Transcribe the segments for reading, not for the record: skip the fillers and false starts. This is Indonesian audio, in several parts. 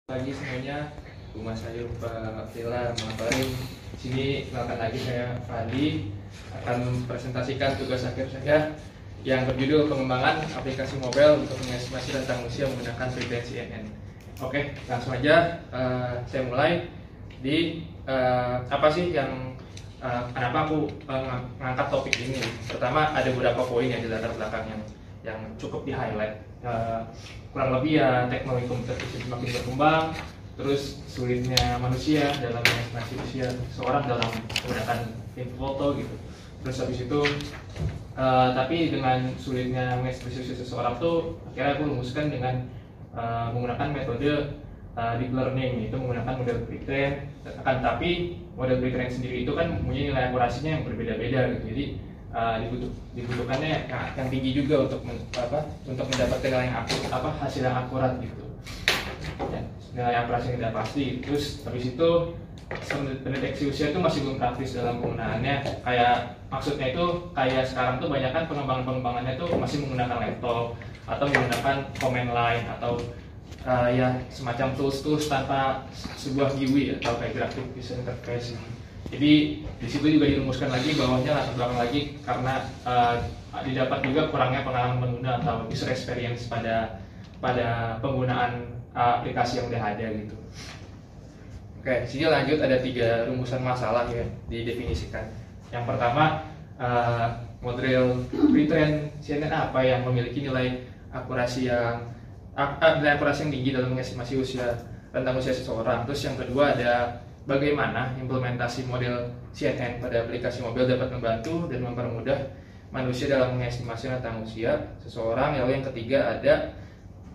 Pagi semuanya, rumah saya Pak Tela Mafarin. Sini kenalkan lagi, saya Fadli akan presentasikan tugas akhir saya yang berjudul pengembangan aplikasi mobile untuk mengestimasi rentang usia menggunakan frekuensi CNN. Oke, langsung aja saya mulai di apa sih yang kenapa aku mengangkat topik ini. Pertama, ada beberapa poin yang di latar belakang yang cukup di highlight. Kurang lebih ya, teknologi komputer semakin berkembang, terus sulitnya manusia dalam mengestimasi usia seorang dalam menggunakan info foto gitu. Terus habis itu tapi dengan sulitnya mengestimasi usia seseorang tuh akhirnya aku rumuskan dengan menggunakan metode deep learning, itu menggunakan model pre-train. Akan tapi model pre-train sendiri itu kan punya nilai akurasinya yang berbeda-beda gitu. Jadi dibutuhkannya yang tinggi juga untuk mendapatkan nilai yang hasil yang akurat gitu. Ya, nilai akurasi yang tidak pasti. Terus habis itu pendeteksi usia itu masih belum praktis dalam penggunaannya. Kayak maksudnya itu kayak sekarang tuh banyak kan pengembangannya tuh masih menggunakan laptop atau menggunakan command line atau ya semacam tools tanpa sebuah GUI atau kayak graphic user interface. Jadi di situ juga dirumuskan lagi bawahnya latar belakang lagi karena didapat juga kurangnya pengalaman pengguna atau user experience pada penggunaan aplikasi yang udah ada gitu. Oke, di sini lanjut ada 3 rumusan masalah ya didefinisikan. Yang pertama, model pre-train CNN apa yang memiliki nilai akurasi yang tinggi dalam mengestimasi rentang usia seseorang. Terus yang kedua ada bagaimana implementasi model CNN pada aplikasi mobil dapat membantu dan mempermudah manusia dalam mengestimasi rentang usia seseorang. Lalu yang ketiga ada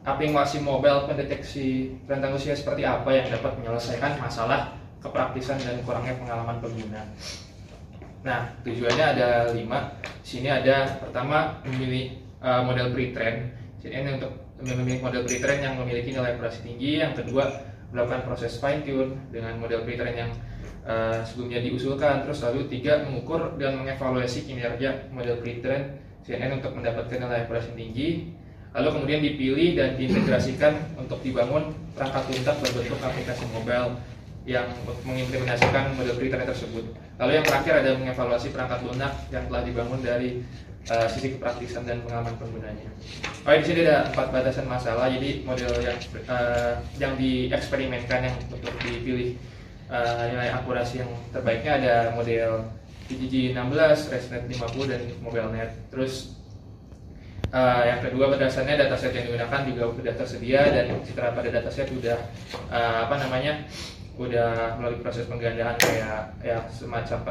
aplikasi mobile pendeteksi rentang usia seperti apa yang dapat menyelesaikan masalah kepraktisan dan kurangnya pengalaman pengguna. Nah, tujuannya ada 5. Di sini ada pertama memilih model pre-train CNN untuk memilih model pre-train yang memiliki nilai akurasi tinggi. Yang kedua, melakukan proses fine tune dengan model pre-train yang sebelumnya diusulkan. Terus lalu 3, mengukur dan mengevaluasi kinerja model pre-train CNN untuk mendapatkan nilai akurasi tinggi. Lalu kemudian dipilih dan diintegrasikan untuk dibangun perangkat lunak berbentuk aplikasi mobile yang mengimplementasikan model pre-train tersebut. Lalu yang terakhir ada mengevaluasi perangkat lunak yang telah dibangun dari sisi kepraktisan dan pengalaman penggunanya. Di sini ada 4 batasan masalah. Jadi model yang dieksperimenkan yang untuk dipilih nilai akurasi yang terbaiknya ada model PGG16, ResNet 50 dan MobileNet. Terus yang kedua berdasarnya dataset yang digunakan juga sudah tersedia dan setelah pada dataset sudah udah melalui proses penggandaan kayak ya semacam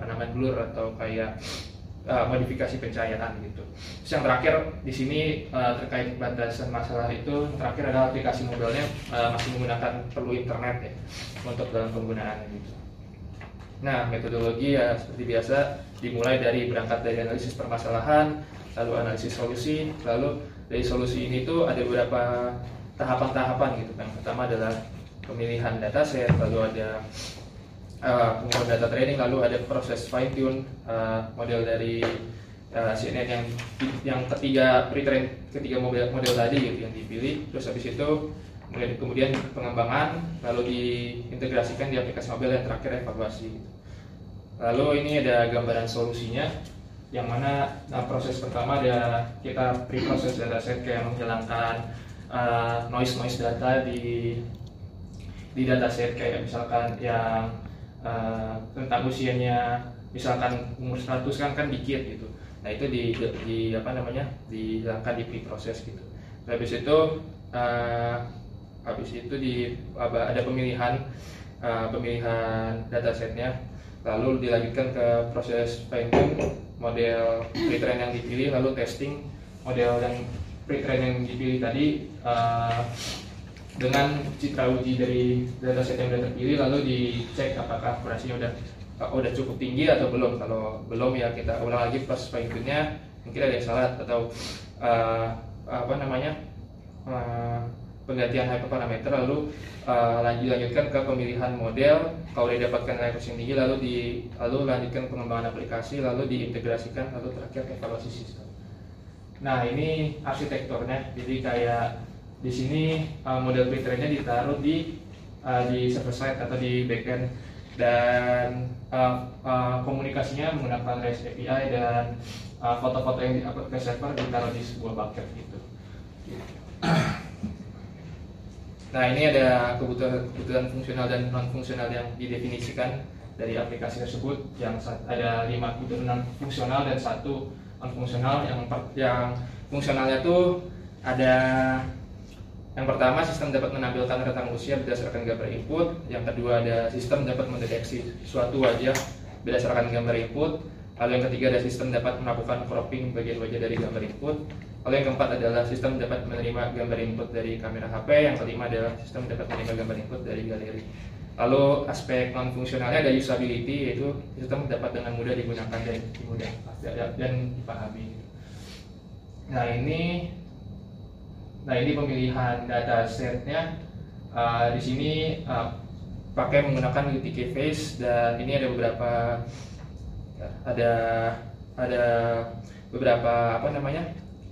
penamaan blur atau kayak modifikasi pencahayaan gitu. Terus yang terakhir di sini terkait batasan masalah itu, yang terakhir adalah aplikasi mobilnya masih menggunakan perlu internet ya untuk dalam penggunaan gitu. Nah, metodologi ya seperti biasa dimulai dari berangkat dari analisis permasalahan, lalu analisis solusi, lalu dari solusi ini tuh ada beberapa tahapan-tahapan gitu. Yang pertama adalah pemilihan dataset, lalu ada pengumpulan data training, lalu ada proses fine tune model dari CNN yang ketiga model tadi gitu yang dipilih. Terus habis itu kemudian pengembangan, lalu diintegrasikan di aplikasi mobile, dan terakhir evaluasi gitu. Lalu ini ada gambaran solusinya, yang mana proses pertama ada kita pre-process dataset kayak menghilangkan noise data di dataset, kayak misalkan yang tentang usianya misalkan umur 100 kan dikit gitu. Nah, itu dihilangkan di pre-process gitu. Habis itu ada pemilihan datasetnya, lalu dilanjutkan ke proses fine tune model pre-train yang dipilih, lalu testing model yang pre-train yang dipilih tadi dengan citra uji dari dataset yang sudah terpilih, lalu dicek apakah akurasinya udah cukup tinggi atau belum. Kalau belum ya kita ulang lagi proses fine tune-nya, mungkin ada yang salah atau penggantian hyperparameter, lalu lanjutkan ke pemilihan model. Kalau didapatkan nilai akurasi yang tinggi, lalu lanjutkan pengembangan aplikasi, lalu diintegrasikan, lalu terakhir evaluasi sistem. Nah, ini arsitekturnya. Jadi kayak di sini model pre-trainnya ditaruh di server side atau di backend, dan komunikasinya menggunakan REST API, dan foto-foto yang diupload ke server ditaruh di sebuah bucket gitu. Nah, ini ada kebutuhan fungsional dan non fungsional yang didefinisikan dari aplikasi tersebut. Yang ada 5 kebutuhan fungsional dan 1 non fungsional. Yang fungsionalnya tuh ada, yang pertama, sistem dapat menampilkan rentang usia berdasarkan gambar input. Yang kedua, ada sistem dapat mendeteksi suatu wajah berdasarkan gambar input. Lalu yang ketiga, ada sistem dapat melakukan cropping bagian wajah dari gambar input. Lalu yang keempat adalah sistem dapat menerima gambar input dari kamera HP. Yang kelima adalah sistem dapat menerima gambar input dari galeri. Lalu aspek non fungsionalnya ada usability, yaitu sistem dapat dengan mudah digunakan dan dipahami. Nah ini pemilihan datasetnya. Di sini pakai menggunakan UTK Face, dan ini ada beberapa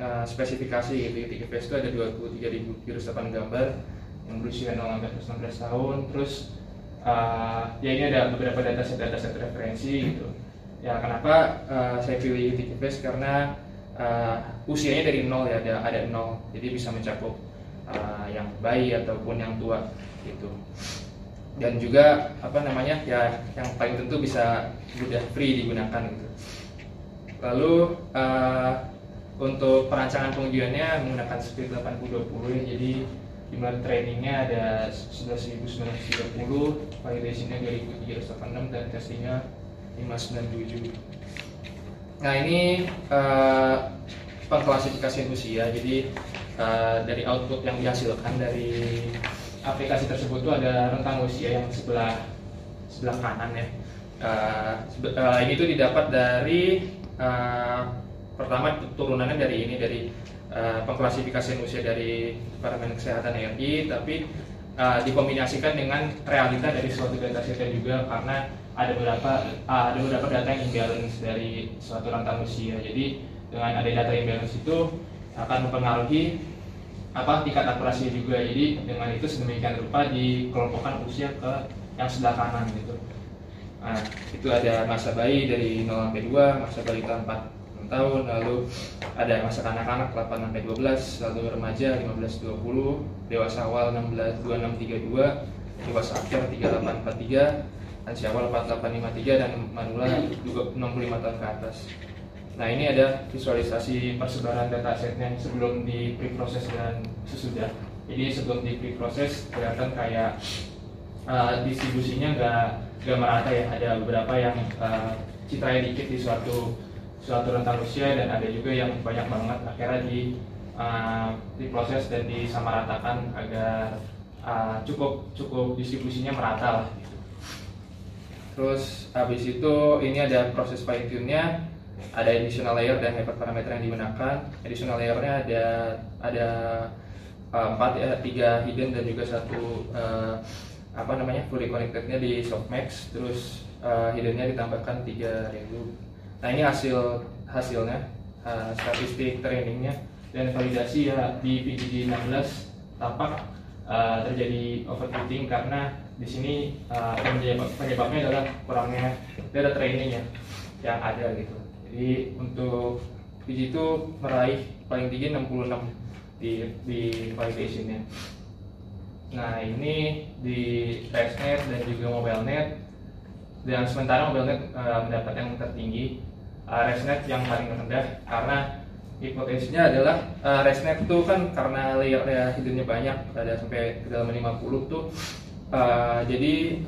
spesifikasi gitu. UTK Face itu ada 23.078 gambar yang berusia 0-19 tahun. Terus ya ini ada beberapa dataset referensi gitu. Ya kenapa saya pilih UTK Face, karena usianya dari 0 ya, ada 0, jadi bisa mencakup yang bayi ataupun yang tua gitu. Dan juga ya yang paling tentu bisa mudah free digunakan gitu. Lalu untuk perancangan pengujiannya menggunakan split 80-20 ya, jadi dimana trainingnya ada 11.930, validationnya 2.386, dan testingnya 597. Nah ini pengklasifikasian usia. Jadi dari output yang dihasilkan dari aplikasi tersebut itu ada rentang usia yang sebelah kanan ya. Ini tuh didapat dari pertama turunannya dari pengklasifikasian usia dari Departemen Kesehatan RI, tapi dikombinasikan dengan realita dari suatu datasetnya juga, karena ada beberapa data yang imbalance dari suatu rentang usia. Jadi dengan ada data imbalance itu akan mempengaruhi tingkat akurasi juga. Jadi dengan itu sedemikian rupa dikelompokkan usia ke yang sebelah kanan gitu. Nah, itu ada masa bayi dari 0 sampai 2, masa balita 4-6 tahun, lalu ada masa kanak-kanak 8 sampai 12, lalu remaja 15-20, dewasa awal 26-32, dewasa akhir 38-43, lansia awal 48-53, dan manula juga 65 tahun ke atas. Nah ini ada visualisasi persebaran datasetnya sebelum di preproses dan sesudah. Jadi sebelum di preproses kelihatan kayak distribusinya nggak merata ya. Ada beberapa yang citranya dikit di suatu rentang usia, dan ada juga yang banyak banget. Akhirnya di proses dan disamaratakan agar cukup distribusinya merata lah gitu. Terus habis itu ini ada proses fine tune-nya, ada additional layer dan hyperparameter yang digunakan. Additional layer-nya ada 4 ya, 3 hidden dan juga 1 fully connected-nya di softmax. Terus hidden-nya ditambahkan 3 redo. Nah ini hasilnya, statistik trainingnya dan validasi ya. Di PGG 16 tampak terjadi overfitting, karena di sini penyebabnya adalah kurangnya data training yang ada gitu. Jadi untuk PG itu meraih paling tinggi 66 di validationnya. Nah ini di ResNet dan juga MobileNet, dan sementara MobileNet mendapat yang tertinggi, ResNet yang paling rendah, karena hipotesisnya adalah ResNet itu kan karena layer hiddennya banyak, ada sampai ke dalam 50 tuh, jadi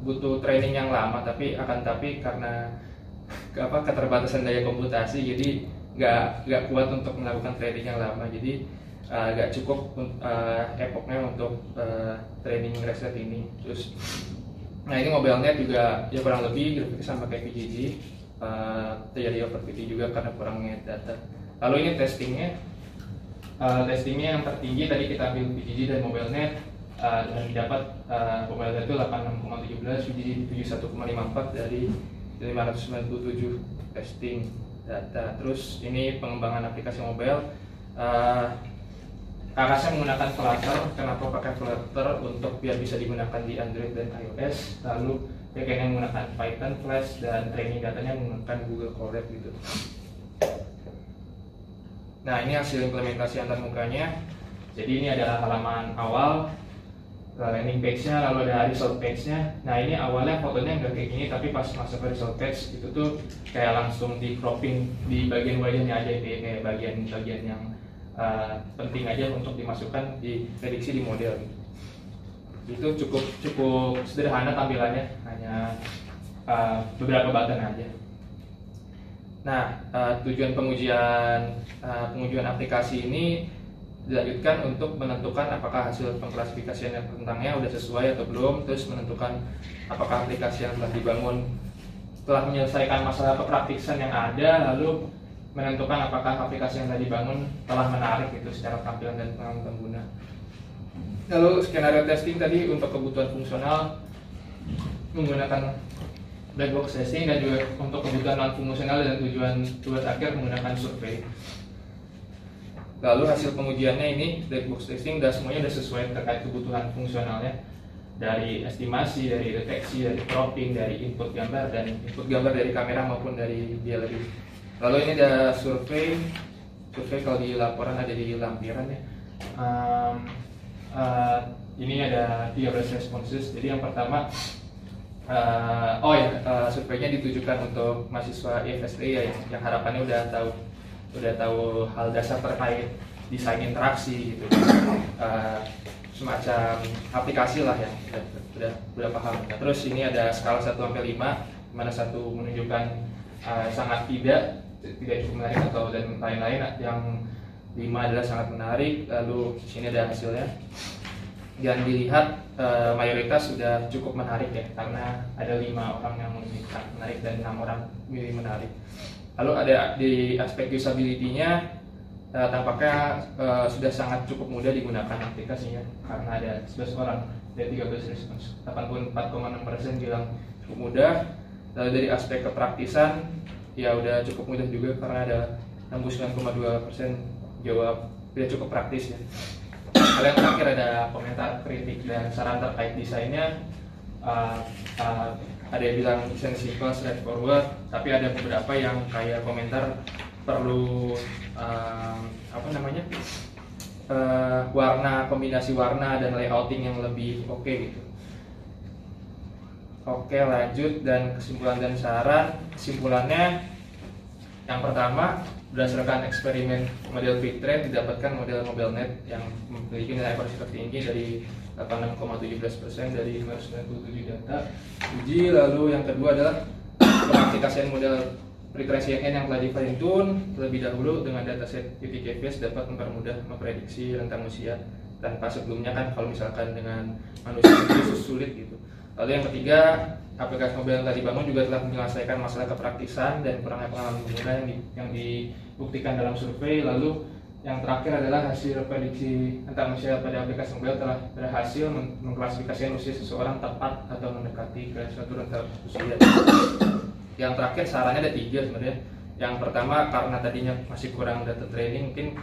butuh training yang lama, tapi karena keterbatasan daya komputasi, jadi nggak kuat untuk melakukan training yang lama. Jadi nggak cukup epoknya untuk training ResNet ini. Terus nah ini MobileNet juga ya kurang lebih grafiknya sama kayak PGG, terjadi overfitting juga karena kurangnya data. Lalu ini testingnya yang tertinggi tadi kita ambil PGG dan MobileNet, dan dapat MobileNet itu 86,17, PGG 71,54 dari 597 testing data. Terus ini pengembangan aplikasi mobile, Kakaknya menggunakan Flutter. Kenapa pakai Flutter? Untuk biar bisa digunakan di Android dan iOS. Lalu backend-nya menggunakan Python, Flash, dan training datanya menggunakan Google Colab gitu. Nah, ini hasil implementasi antarmukanya. Jadi ini adalah halaman awal, landing page-nya, lalu ada result page-nya. Nah, ini awalnya fotonya nggak kayak gini, tapi pas masuk ke result page itu tuh kayak langsung di cropping di bagian wajahnya aja, kayak bagian-bagian yang penting aja untuk dimasukkan di prediksi di model. Itu cukup sederhana tampilannya, hanya beberapa button aja. Nah, tujuan pengujian aplikasi ini dilanjutkan untuk menentukan apakah hasil pengklasifikasian yang tentangnya udah sesuai atau belum, terus menentukan apakah aplikasi yang telah dibangun telah menyelesaikan masalah kepraktisan yang ada, lalu menentukan apakah aplikasi yang telah dibangun telah menarik itu secara tampilan dan pengalaman pengguna. Lalu skenario testing tadi untuk kebutuhan fungsional menggunakan black box testing, dan juga untuk kebutuhan non fungsional dan tujuan akhir menggunakan survei. Lalu hasil pengujiannya ini black box testing dan semuanya sudah sesuai terkait kebutuhan fungsionalnya, dari estimasi, dari deteksi, dari cropping, dari input gambar dari kamera maupun dari DLL. Lalu ini ada survei kalau di laporan ada di lampiran ya. Ini ada 13 responses. Jadi yang pertama, surveinya ditujukan untuk mahasiswa IFSD ya, yang harapannya udah tahu hal dasar terkait desain interaksi gitu, semacam aplikasi lah ya, udah paham. Nah, terus ini ada skala 1-5, mana 1 menunjukkan sangat tidak cukup menarik atau dan lain-lain, yang 5 adalah sangat menarik. Lalu di sini ada hasilnya, dan dilihat mayoritas sudah cukup menarik ya, karena ada 5 orang yang memilih menarik dan 6 orang memilih menarik. Lalu ada di aspek usability-nya, tampaknya sudah sangat cukup mudah digunakan aplikasinya, karena ada 11 orang dari 13 respons, 84,6% bilang cukup mudah. Lalu dari aspek kepraktisan ya udah cukup mudah juga, karena ada 69,2% jawab tidak cukup praktis ya. Hal yang terakhir ada komentar, kritik, dan saran terkait desainnya. Ada yang bilang desain simple, straightforward, tapi ada beberapa yang kayak komentar perlu kombinasi warna dan layouting yang lebih oke gitu. Oke, lanjut, dan kesimpulan dan saran. Kesimpulannya, yang pertama, berdasarkan eksperimen model Fitran didapatkan model MobileNet yang memiliki nilai akurasi tertinggi dari 86,17% dari 297 data uji. Lalu yang kedua adalah pengaplikasian model Pre-Trace yang telah di-fine tune terlebih dahulu dengan dataset UTK-based dapat mempermudah memprediksi rentang usia tanpa sebelumnya kan kalau misalkan dengan manusia itu sulit gitu. Lalu yang ketiga, aplikasi mobile yang telah dibangun juga telah menyelesaikan masalah kepraktisan dan kurangnya pengalaman pengguna yang dibuktikan dalam survei. Lalu yang terakhir adalah hasil prediksi rentang usia pada aplikasi mobile telah berhasil mengklasifikasikan usia seseorang tepat atau mendekati ke suatu rentang usia. Yang terakhir sarannya ada 3 sebenarnya. Yang pertama, karena tadinya masih kurang data training, mungkin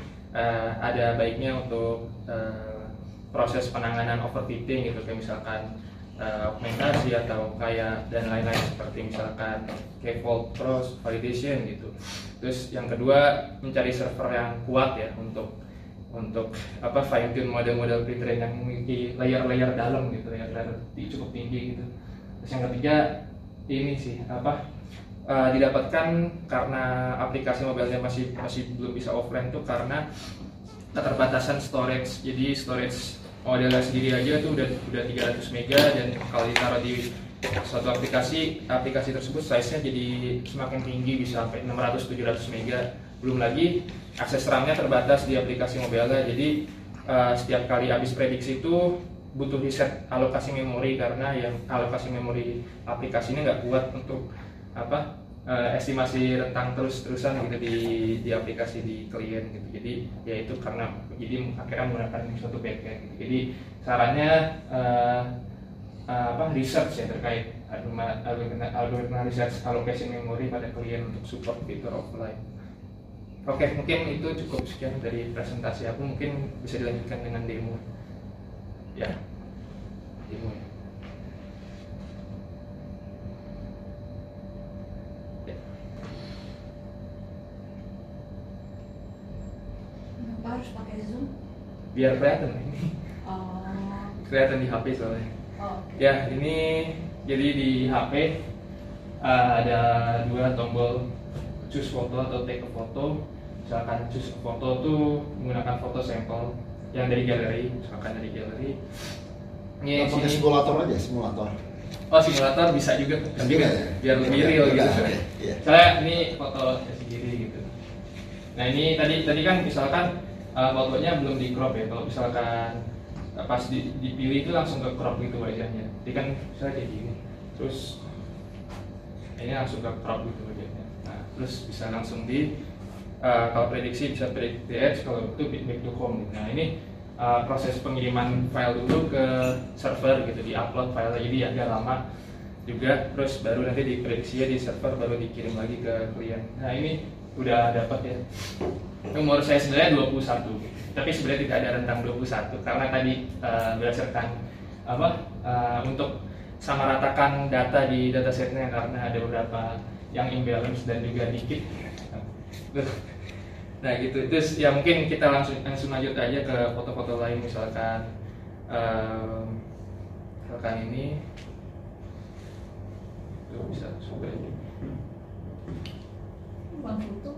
ada baiknya untuk proses penanganan overfitting gitu, kayak misalkan augmentasi atau kayak dan lain-lain, seperti misalkan kayak fault cross validation gitu. Terus yang kedua, mencari server yang kuat ya untuk fine tune model-model pre-train yang memiliki layer-layer dalam gitu, layer cukup tinggi gitu. Terus yang ketiga ini sih didapatkan karena aplikasi mobilenya masih belum bisa offline tuh karena keterbatasan storage. Jadi storage modelnya sendiri aja tuh udah 300 mega, dan kalau ditaruh di suatu aplikasi tersebut size-nya jadi semakin tinggi, bisa sampai 600-700 mega. Belum lagi akses RAM-nya terbatas di aplikasi mobilnya, jadi setiap kali habis prediksi itu butuh reset alokasi memori, karena yang alokasi memori aplikasi ini nggak kuat untuk estimasi rentang terus-terusan gitu di aplikasi di klien gitu. Jadi ya itu karena akhirnya menggunakan suatu backend gitu. Jadi sarannya research ya terkait algoritma research allocation memory pada klien untuk support fitur offline. Oke, mungkin itu cukup sekian dari presentasi aku. Mungkin bisa dilanjutkan dengan demo. Ya, demo ya. Kenapa harus pakai Zoom? Biar kelihatan ini. Oh. Kelihatan di HP soalnya. Oh, oke. Ya, ini jadi di HP ada dua tombol choose foto atau take a photo. Misalkan choose foto tuh menggunakan foto sampel yang dari galeri, misalkan dari galeri. Ini pakai simulator aja, simulator. Oh, simulator bisa juga, tapi Juga, kan ya? biar lebih real gitu. Iya. Saya ini foto sendiri gitu. Nah, ini tadi kan misalkan fotonya belum di crop ya. Kalau misalkan pas dipilih itu langsung ke crop gitu wajahnya. Jadi kan saya kayak gini. Terus ini langsung ke crop gitu wajahnya. Nah, terus bisa langsung kalau prediksi bisa predict the edge, kalau itu back to home. Nah, ini proses pengiriman file dulu ke server gitu, di-upload file jadi agak lama juga, terus baru nanti diprediksinya di server, baru dikirim lagi ke klien. Nah, ini udah dapat ya. Umur saya sebenarnya 21, tapi sebenarnya tidak ada rentang 21 karena tadi berdasarkan untuk sama ratakan data di datasetnya, karena ada beberapa yang imbalance dan juga dikit. Nah gitu, terus ya mungkin kita langsung lanjut aja ke foto-foto lain, misalkan ini itu bisa coba ini. Bukan foto.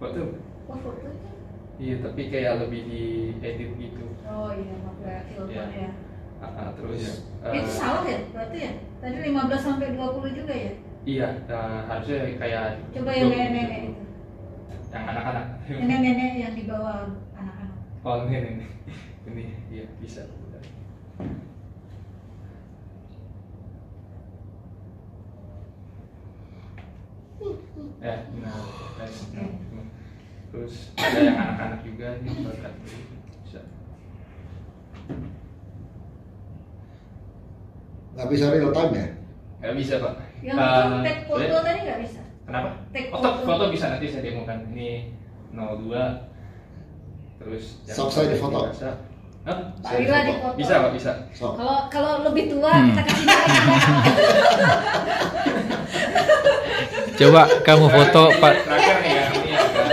Foto? Wah, foto itu? Iya, tapi kayak lebih di edit gitu. Oh iya, pakai filter ya. Terus Itu salah ya berarti ya? Tadi 15 sampai 20 juga ya? iya, harusnya kayak Coba yang nenek-nenek itu. yang anak-anak. Nenek-nenek yang di bawah anak-anak. Oh, ini iya bisa. Ya, nah, terus ada yang anak-anak juga nih, bisa. Nggak bisa real time ya? Nggak bisa, Pak. Yang itu take foto tadi nggak bisa? Kenapa? Take Foto bisa, nanti saya demokan. Ini 02 terus Sok saya di foto. Hah? Pak Rila di foto. Bisa, Pak, bisa. So. Kalau lebih tua kita kasih lagi. Coba kamu foto Pak. Terakhir nih ya, ini agak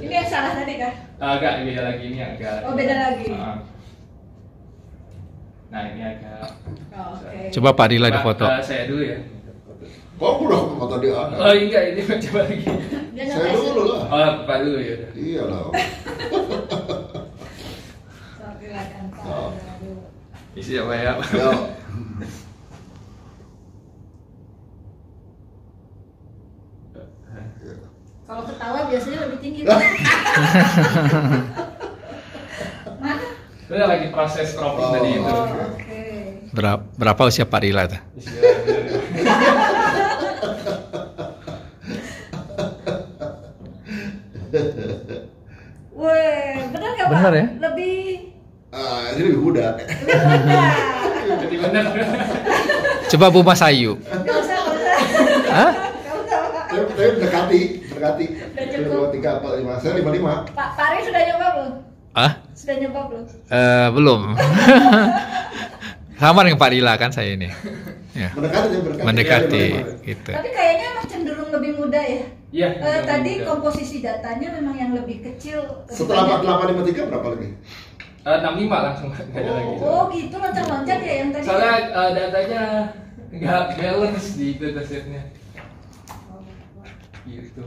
Ini yang salah tadi kan? agak beda lagi, ini agak. Oh, beda lagi. Nah, ini agak. Oh, oke. Coba Pak Rila di foto. Saya dulu ya. Kok udah foto dia? Oh enggak, ini coba lagi. Dia Saya ngetes dulu lah. Oh, Pak dulu ya. Iya lah. Silakan Pak. Oh. Aduh. Isi apa ya? Yo. Kalau ketawa biasanya lebih tinggi. Pak. Mana? Itu lagi proses cropping Oh. tadi itu. Oh, oke. Berapa usia Pak Rila tuh? Weh, benar nggak Pak? Benar ya? Lebih Ini lebih muda. mudah. Jadi benar. Coba Bu Mas Ayu. Nggak usah, nggak usah. Hah? Nggak usah, Pak. Tapi mendekati. Udah cukup. 2, 3, 4, 5. Saya 55. Pak Ri sudah nyoba belum? Ah? Sudah nyoba belum? Belum. Sama dengan Pak Rila kan saya ini. Ya. Mendekati gitu. Tapi kayaknya emang cenderung lebih muda ya. Iya. Tadi komposisi datanya memang yang lebih kecil. lebih Setelah banyak. 4853 berapa lagi? 65 langsung nggak ada lagi. Oh gitu, loncat-loncat ya yang tadi. Soalnya datanya nggak balance di datasetnya. Gitu.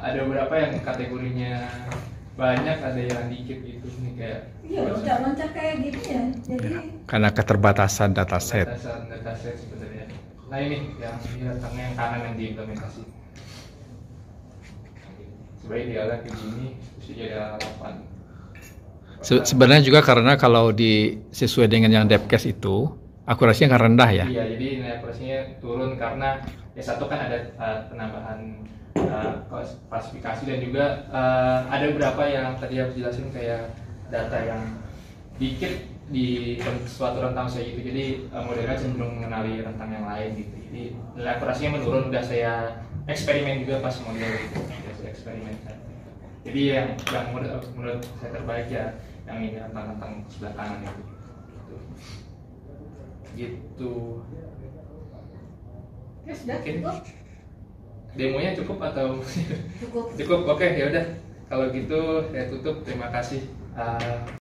Ada beberapa yang kategorinya banyak, ada yang dikit gitu nih kayak. Iya, loncat-loncat kayak gini ya. Jadi Karena keterbatasan dataset. Dataset sebenarnya. Nah ini yang datangnya yang kanan yang diimplementasi. Sebenarnya idealnya kayak gini, mesti ada 8. Sebenarnya juga karena kalau sesuai dengan yang Depkes itu akurasinya kan rendah ya. Iya, jadi nilai akurasinya turun karena ya satu kan ada penambahan klasifikasi dan juga ada beberapa yang tadi harus jelasin kayak data yang dikit di suatu rentang saya gitu, jadi modelnya cenderung mengenali rentang yang lain gitu. Jadi nilai akurasinya menurun, udah saya eksperimen juga pas model gitu, biasa eksperimen. Jadi yang menurut saya terbaik ya yang ini tentang sebelah kanan itu. Gitu. Ya sudah Mungkin cukup. demonya cukup atau Cukup. cukup? Oke, ya udah. Kalau gitu saya tutup. Terima kasih.